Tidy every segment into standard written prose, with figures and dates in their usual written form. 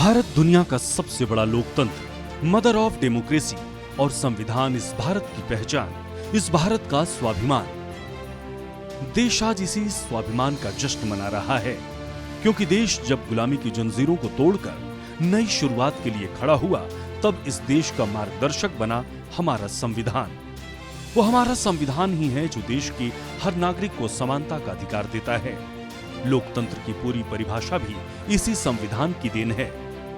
भारत दुनिया का सबसे बड़ा लोकतंत्र, मदर ऑफ डेमोक्रेसी और संविधान इस भारत की पहचान, इस भारत का स्वाभिमान। देश आज इसी स्वाभिमान का जश्न मना रहा है, क्योंकि देश जब गुलामी की जंजीरों को तोड़कर नई शुरुआत के लिए खड़ा हुआ, तब इस देश का मार्गदर्शक बना हमारा संविधान। वो हमारा संविधान ही है जो देश के हर नागरिक को समानता का अधिकार देता है। लोकतंत्र की पूरी परिभाषा भी इसी संविधान की देन है,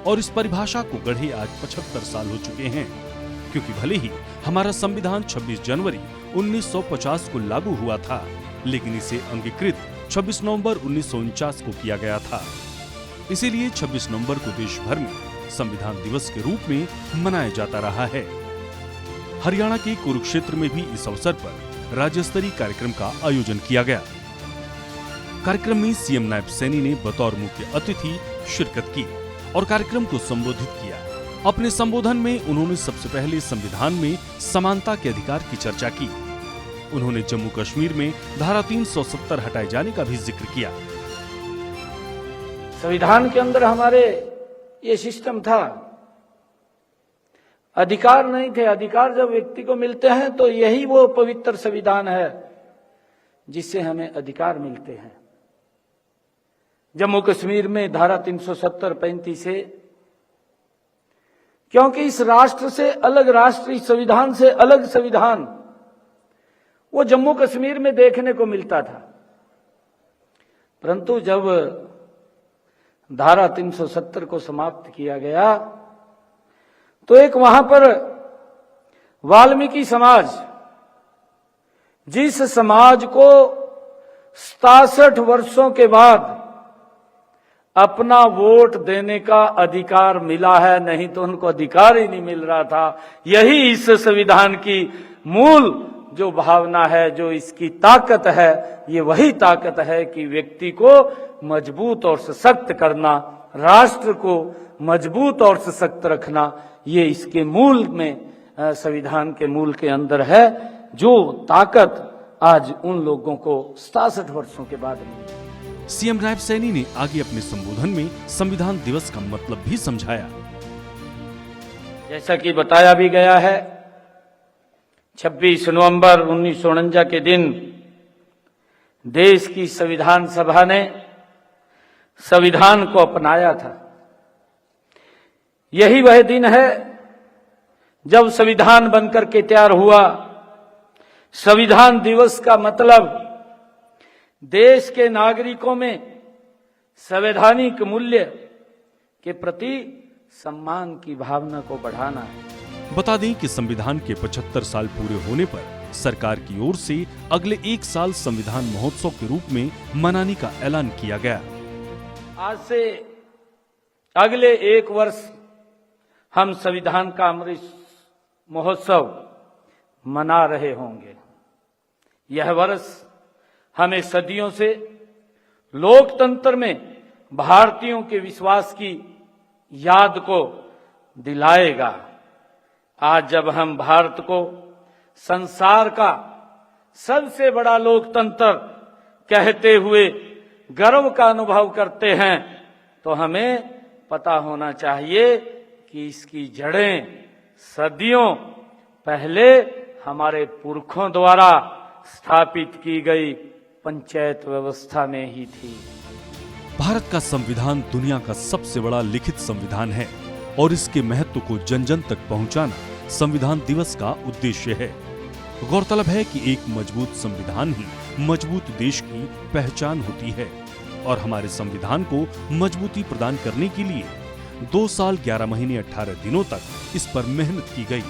और इस परिभाषा को गढ़े आज 75 साल हो चुके हैं। क्योंकि भले ही हमारा संविधान 26 जनवरी 1950 को लागू हुआ था, लेकिन इसे अंगीकृत 26 नवंबर 1949 को किया गया था। इसीलिए 26 नवंबर को देश भर में संविधान दिवस के रूप में मनाया जाता रहा है। हरियाणा के कुरुक्षेत्र में भी इस अवसर पर राज्य स्तरीय कार्यक्रम का आयोजन किया गया। कार्यक्रम में सीएम नायब सैनी ने बतौर मुख्य अतिथि शिरकत की और कार्यक्रम को संबोधित किया। अपने संबोधन में उन्होंने सबसे पहले संविधान में समानता के अधिकार की चर्चा की। उन्होंने जम्मू कश्मीर में धारा 370 हटाए जाने का भी जिक्र किया। संविधान के अंदर हमारे ये सिस्टम था, अधिकार नहीं थे। अधिकार जब व्यक्ति को मिलते हैं तो यही वो पवित्र संविधान है जिससे हमें अधिकार मिलते हैं। जम्मू कश्मीर में धारा 370-35 से, क्योंकि इस राष्ट्र से अलग राष्ट्र, इस संविधान से अलग संविधान वो जम्मू कश्मीर में देखने को मिलता था। परंतु जब धारा 370 को समाप्त किया गया तो एक वहां पर वाल्मीकि समाज, जिस समाज को 67 वर्षों के बाद अपना वोट देने का अधिकार मिला है, नहीं तो उनको अधिकार ही नहीं मिल रहा था। यही इस संविधान की मूल जो भावना है, जो इसकी ताकत है, ये वही ताकत है कि व्यक्ति को मजबूत और सशक्त करना, राष्ट्र को मजबूत और सशक्त रखना, ये इसके मूल में, संविधान के मूल के अंदर है, जो ताकत आज उन लोगों को 67 वर्षों के बाद मिली। सीएम नायब सैनी ने आगे अपने संबोधन में संविधान दिवस का मतलब भी समझाया। जैसा कि बताया भी गया है, 26 नवंबर 1949 के दिन देश की संविधान सभा ने संविधान को अपनाया था। यही वह दिन है जब संविधान बनकर के तैयार हुआ। संविधान दिवस का मतलब देश के नागरिकों में संवैधानिक मूल्य के प्रति सम्मान की भावना को बढ़ाना है। बता दें कि संविधान के 75 साल पूरे होने पर सरकार की ओर से अगले 1 साल संविधान महोत्सव के रूप में मनाने का ऐलान किया गया। आज से अगले 1 वर्ष हम संविधान का अमृत महोत्सव मना रहे होंगे। यह वर्ष हमें सदियों से लोकतंत्र में भारतीयों के विश्वास की याद को दिलाएगा। आज जब हम भारत को संसार का सबसे बड़ा लोकतंत्र कहते हुए गर्व का अनुभव करते हैं, तो हमें पता होना चाहिए कि इसकी जड़ें सदियों पहले हमारे पुरखों द्वारा स्थापित की गई पंचायत व्यवस्था में ही थी। भारत का संविधान दुनिया का सबसे बड़ा लिखित संविधान है, और इसके महत्व को जन जन तक पहुंचाना संविधान दिवस का उद्देश्य है। गौरतलब है कि एक मजबूत संविधान ही मजबूत देश की पहचान होती है, और हमारे संविधान को मजबूती प्रदान करने के लिए 2 साल 11 महीने 18 दिनों तक इस पर मेहनत की गई।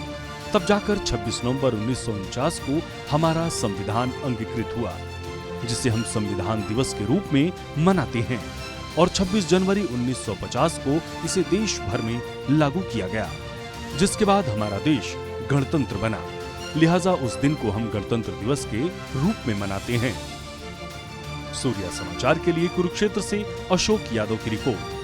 तब जाकर 26 नवंबर 1949 को हमारा संविधान अंगीकृत हुआ, जिसे हम संविधान दिवस के रूप में मनाते हैं, और 26 जनवरी 1950 को इसे देश भर में लागू किया गया, जिसके बाद हमारा देश गणतंत्र बना। लिहाजा उस दिन को हम गणतंत्र दिवस के रूप में मनाते हैं। सूर्या समाचार के लिए कुरुक्षेत्र से अशोक यादव की रिपोर्ट।